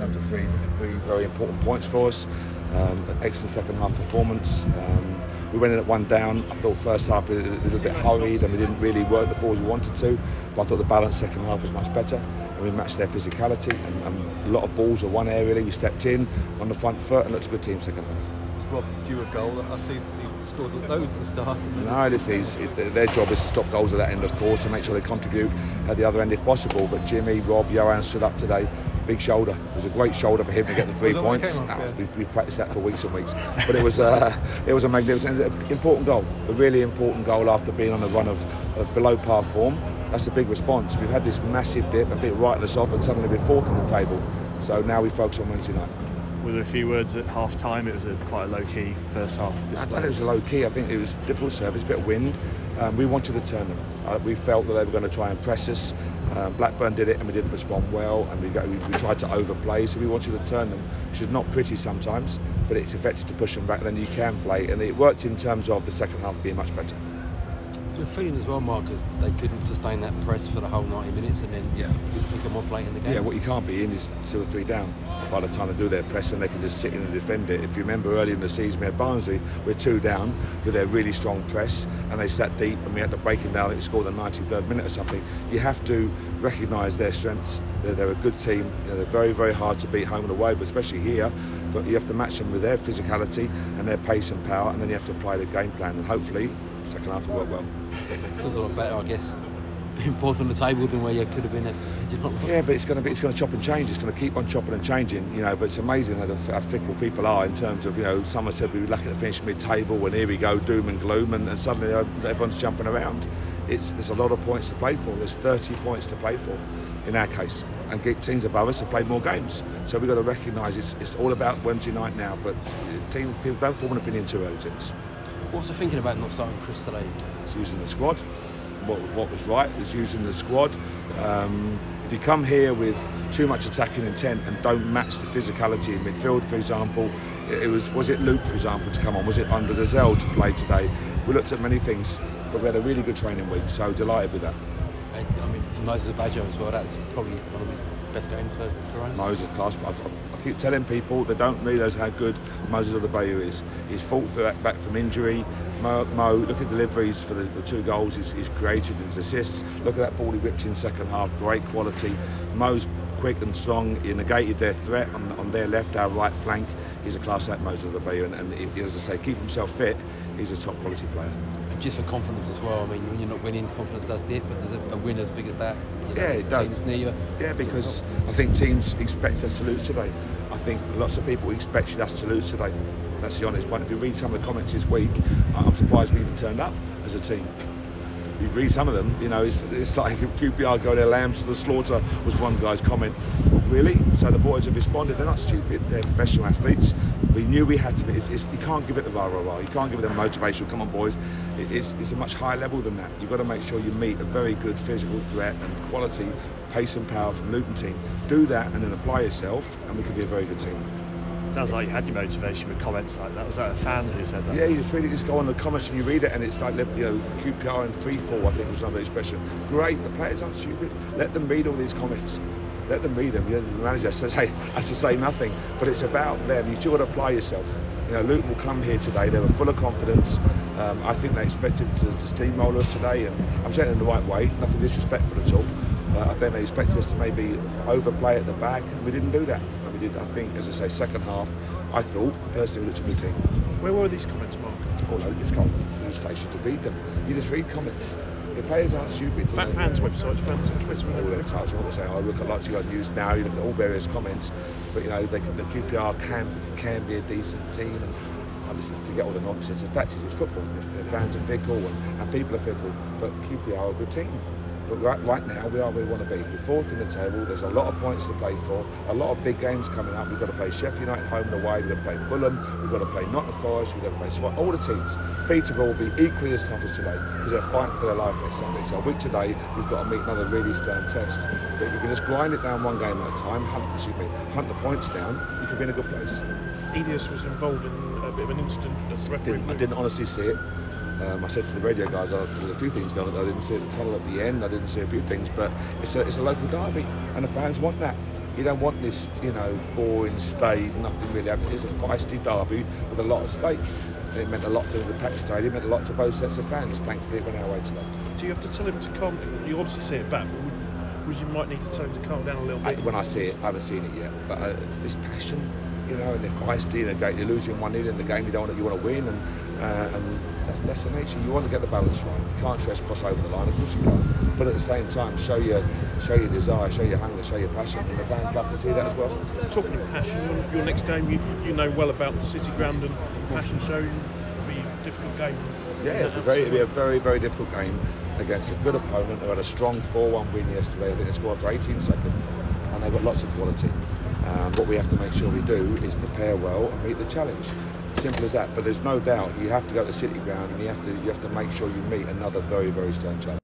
terms of three very important points for us. An excellent second half performance. We went in at one down. I thought first half it was a bit hurried and we didn't really work the balls we wanted to, but I thought the balanced second half was much better and we matched their physicality and a lot of balls were won aerially. We stepped in on the front foot and looked a good team second half. Rob, due a goal. I see he scored loads at the start. No, their job is to stop goals at that end, of course, and make sure they contribute at the other end if possible. But Jimmy, Rob, Johan stood up today. Big shoulder. It was a great shoulder for him to get the 3 points. We've practiced that for weeks and weeks. But it was a magnificent, important goal. A really important goal after being on a run of below par form. That's a big response. We've had this massive dip, a bit writing us off, and suddenly we're fourth on the table. So now we focus on Wednesday night. Were there a few words at half time? It was quite a low key first half display. I don't think it was a low key. I think it was difficult service, a bit of wind. We wanted to turn them. We felt that they were going to try and press us. Blackburn did it and we didn't respond well, and we tried to overplay, so we wanted to turn them, which is not pretty sometimes, but it's effective to push them back, then you can play, and it worked in terms of the second half being much better. You're feeling as well, Mark, because they couldn't sustain that press for the whole 90 minutes and then pick them off late in the game. Yeah, what you can't be in is 2 or 3 down by the time they do their press, and they can just sit in and defend it. If you remember earlier in the season we had Barnsley, we're 2 down with their really strong press and they sat deep and we had to break them down. They scored the 93rd minute or something. You have to recognise their strengths. They're a good team. They're very, very hard to beat home and away, but especially here. But you have to match them with their physicality and their pace and power, and then you have to apply the game plan, and hopefully second half will work well. Feels a lot better, I guess, being fourth on the table than where you could have been at. Yeah, but it's going to chop and change. It's going to keep on chopping and changing, But it's amazing how fickle people are in terms of, someone said we were lucky to finish mid-table, and here we go, doom and gloom, and suddenly everyone's jumping around. There's a lot of points to play for. There's 30 points to play for in our case, and teams above us have played more games. So we've got to recognise it's all about Wednesday night now. But people don't form an opinion too early, teams. What's the thinking about not starting Chris today? It's using the squad. What was right was using the squad. If you come here with too much attacking intent and don't match the physicality in midfield, for example, was it Luke, for example, to come on? Was it under Gazelle to play today? We looked at many things, but we had a really good training week, so delighted with that. I mean, Moses Abajo as well, that's probably one of his best games for Tyrone. Moses class. I keep telling people they don't realise how good Moses Abajo is. He's fought back from injury. Mo, look at deliveries for the 2 goals he's created and his assists. Look at that ball he whipped in second half, great quality. Mo's quick and strong. He negated their threat on their left, our right flank. He's a class act, Moses Abajo, and as I say, keep himself fit. He's a top quality player. And just for confidence as well. I mean, when you're not winning, confidence does dip, but there's a win as big as that. Yeah, it does. Teams near you. Yeah, because I think teams expect us to lose today. I think lots of people expected us to lose today. That's the honest point. If you read some of the comments this week, I'm surprised we even turned up as a team. You read some of them, it's like QPR go their lambs to the slaughter, was one guy's comment. Really? So the boys have responded. They're not stupid. They're professional athletes. We knew we had to be. You can't give it the rah-rah-rah. You can't give it the motivation. Come on, boys. It's a much higher level than that. You've got to make sure you meet a very good physical threat and quality, pace and power from Luton team. Do that and then apply yourself, and we can be a very good team. Sounds like you had your motivation with comments like that. Was that a fan who said that? Yeah, you just go on the comments and you read it, and it's like, QPR in free fall, I think was another expression. Great, the players aren't stupid. Let them read all these comments. Let them read them. The manager says, hey, has to say nothing, but it's about them. You've got to apply yourself. Luton will come here today. They were full of confidence. I think they expected to steamroll us today, and I'm saying it in the right way. Nothing disrespectful at all. I think they expected us to maybe overplay at the back, and we didn't do that. And we did, I think, as I say, second half, I thought, personally, we looked a good team. Where were these comments, Mark? Oh no, just can't. You just station to read them. You just read comments. The players aren't stupid. Fans' websites, fans on Twitter. All their types of what they say. I look at lots of news now. You look at all various comments, but the QPR can be a decent team. And I listen to get all the nonsense. The fact is, it's football. The fans are fickle and people are fickle, but QPR are a good team. But right now, we are where we want to be. We're fourth in the table. There's a lot of points to play for. A lot of big games coming up. We've got to play Sheffield United home and away. We've got to play Fulham. We've got to play Nottingham Forest. We've got to play Swan. All the teams. Peterborough will be equally as tough as today because they're fighting for their life next Sunday. So a week today, we've got to meet another really stern test. But if we can just grind it down one game at a time, hunt the points down, you could be in a good place. Elias was involved in a bit of an incident as a referee. I didn't honestly see it. I said to the radio guys, there's a few things going on. I didn't see the tunnel at the end. I didn't see a few things, but it's a local derby, and the fans want that. You don't want this, boring, staid, nothing really happening. It's a feisty derby with a lot at stake. And it meant a lot to the packed stadium, it meant a lot to both sets of fans. Thankfully, it went our way today. Do you have to tell him to calm? You obviously see it back, but you might need to tell him to calm down a little bit. When I see it, I haven't seen it yet, but this passion, and they're feisty in a game. You're losing 1-0 in the game. You want to win, and that's the nature. You want to get the balance right. You can't cross over the line. Of course you can't. But at the same time, show your desire, show your hunger, show your passion, and the fans love to see that as well. Talking of passion, your next game, you know well about the City ground and passion show. It'll be a difficult game. Yeah, it'll be a very, very difficult game against a good opponent who had a strong 4-1 win yesterday. I think they scored after 18 seconds, and they've got lots of quality. What we have to make sure we do is prepare well and meet the challenge. Simple as that. But there's no doubt you have to go to the City ground and you have to make sure you meet another very, very stern challenge.